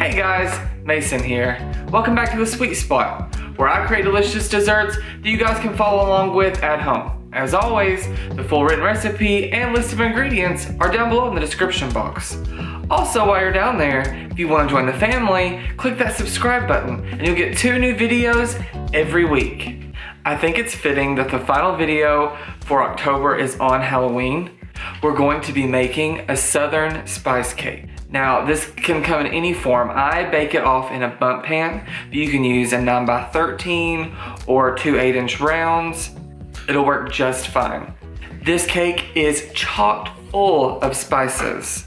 Hey guys, Mason here. Welcome back to the Sweet Spot, where I create delicious desserts that you guys can follow along with at home. As always, the full written recipe and list of ingredients are down below in the description box. Also, while you're down there, if you want to join the family, click that subscribe button and you'll get 2 new videos every week. I think it's fitting that the final video for October is on Halloween. We're going to be making a southern spice cake. Now, this can come in any form. I bake it off in a bundt pan, but you can use a 9x13 or 2 8-inch rounds. It'll work just fine. This cake is chock full of spices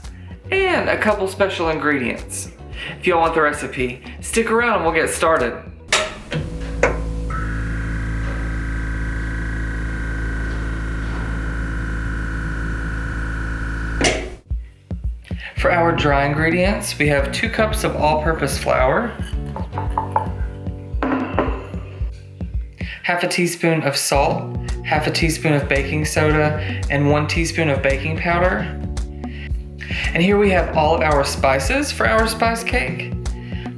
and a couple special ingredients. If y'all want the recipe, stick around and we'll get started. For our dry ingredients, we have 2 cups of all-purpose flour, half a teaspoon of salt, half a teaspoon of baking soda, and 1 teaspoon of baking powder. And here we have all of our spices for our spice cake.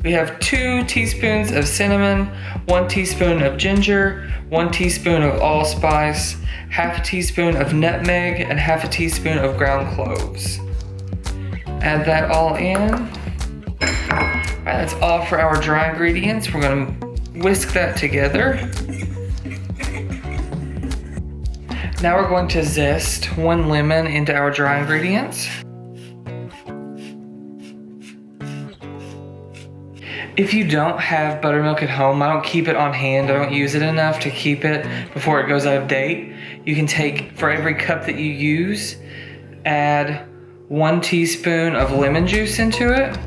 We have 2 teaspoons of cinnamon, 1 teaspoon of ginger, 1 teaspoon of allspice, half a teaspoon of nutmeg, and half a teaspoon of ground cloves. Add that all in. Alright, that's all for our dry ingredients. We're going to whisk that together. Now we're going to zest 1 lemon into our dry ingredients. If you don't have buttermilk at home, I don't keep it on hand. I don't use it enough to keep it before it goes out of date. You can take, for every cup that you use, add 1 teaspoon of lemon juice into it,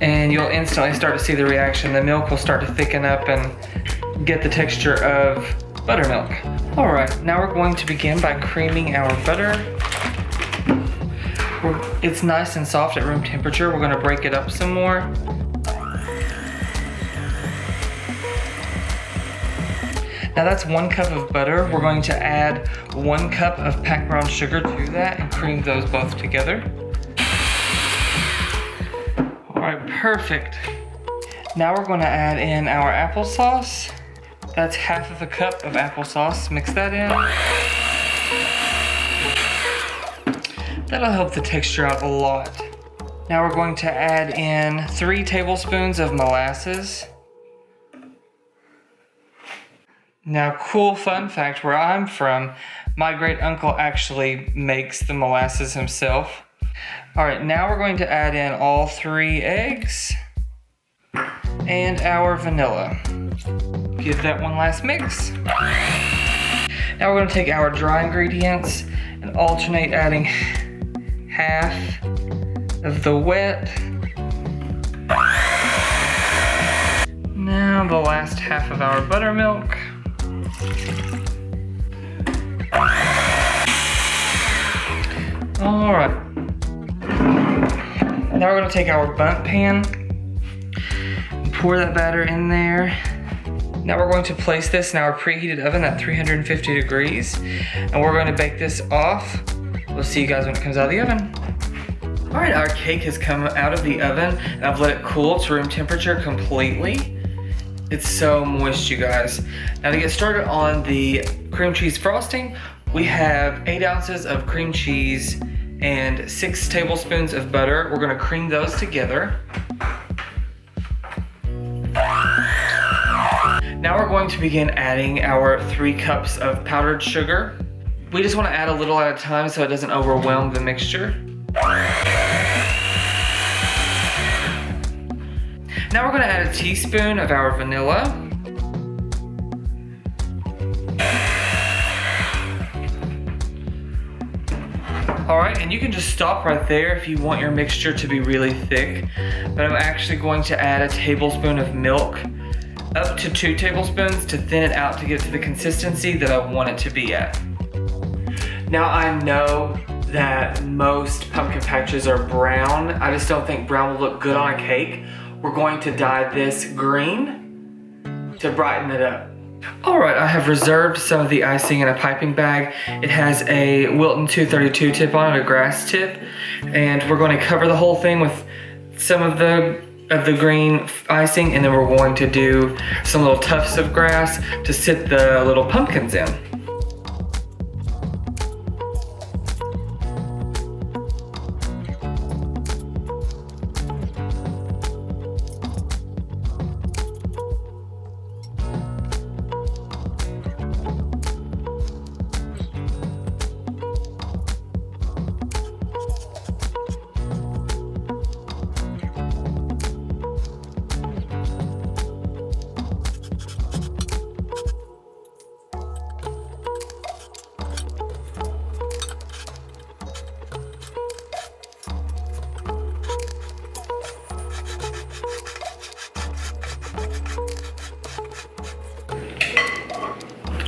and you'll instantly start to see the reaction. The milk will start to thicken up and get the texture of buttermilk. All right, now we're going to begin by creaming our butter. It's nice and soft at room temperature. We're going to break it up some more. Now that's 1 cup of butter. We're going to add 1 cup of packed brown sugar to that and cream those both together. All right, perfect. Now we're going to add in our applesauce. That's half of a cup of applesauce. Mix that in. That'll help the texture out a lot. Now we're going to add in 3 tablespoons of molasses. Now, cool fun fact, where I'm from, my great uncle actually makes the molasses himself. All right, now we're going to add in all 3 eggs and our vanilla. Give that one last mix. Now we're going to take our dry ingredients and alternate adding half of the wet. Now the last half of our buttermilk. All right. Now we're going to take our bundt pan and pour that batter in there. Now we're going to place this in our preheated oven at 350 degrees, and we're going to bake this off. We'll see you guys when it comes out of the oven. All right, our cake has come out of the oven, and I've let it cool to room temperature completely. It's so moist, you guys. Now to get started on the cream cheese frosting, we have 8 ounces of cream cheese and 6 tablespoons of butter. We're gonna cream those together. Now we're going to begin adding our 3 cups of powdered sugar. We just wanna add a little at a time so it doesn't overwhelm the mixture. Now we're going to add a teaspoon of our vanilla. All right, and you can just stop right there if you want your mixture to be really thick, but I'm actually going to add a tablespoon of milk, up to 2 tablespoons to thin it out to get to the consistency that I want it to be at. Now I know that most pumpkin patches are brown. I just don't think brown will look good on a cake. We're going to dye this green to brighten it up. Alright, I have reserved some of the icing in a piping bag. It has a Wilton 232 tip on it, a grass tip, and we're going to cover the whole thing with some of the green icing, and then we're going to do some little tufts of grass to sit the little pumpkins in.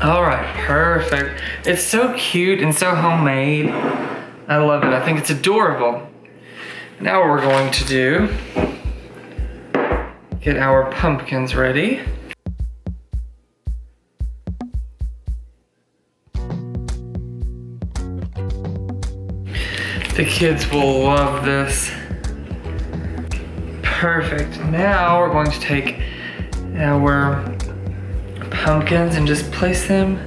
All right, perfect. It's so cute and so homemade. I love it. I think it's adorable. Now what we're going to do, get our pumpkins ready. The kids will love this. Perfect. Now we're going to take our pumpkins and just place them.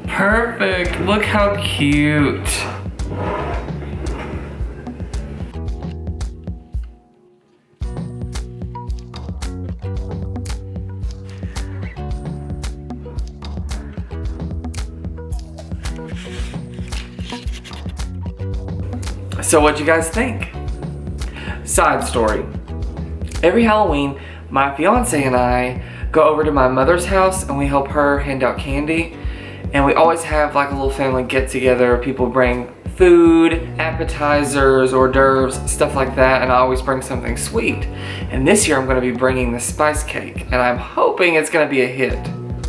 Perfect. Look how cute. So what'd you guys think? Side story. Every Halloween, my fiance and I go over to my mother's house and we help her hand out candy. And we always have like a little family get together. People bring food, appetizers, hors d'oeuvres, stuff like that. And I always bring something sweet. And this year I'm gonna be bringing the spice cake. And I'm hoping it's gonna be a hit.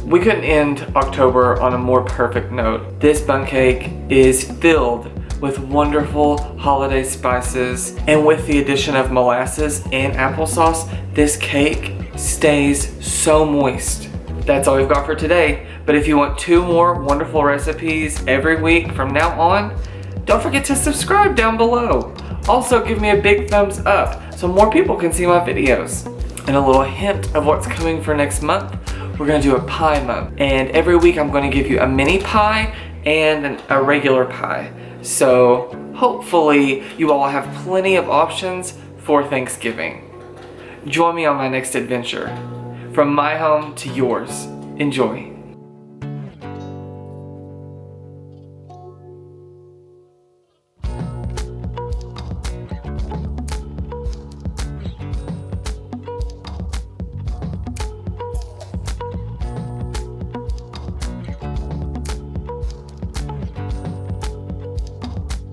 We couldn't end October on a more perfect note. This bundt cake is filled with wonderful holiday spices, and with the addition of molasses and applesauce, this cake stays so moist. That's all we've got for today, but if you want 2 more wonderful recipes every week from now on, don't forget to subscribe down below. Also, give me a big thumbs up so more people can see my videos. And a little hint of what's coming for next month, we're gonna do a pie month. And every week I'm gonna give you a mini pie and a regular pie. So hopefully you all have plenty of options for Thanksgiving. Join me on my next adventure. From my home to yours. Enjoy.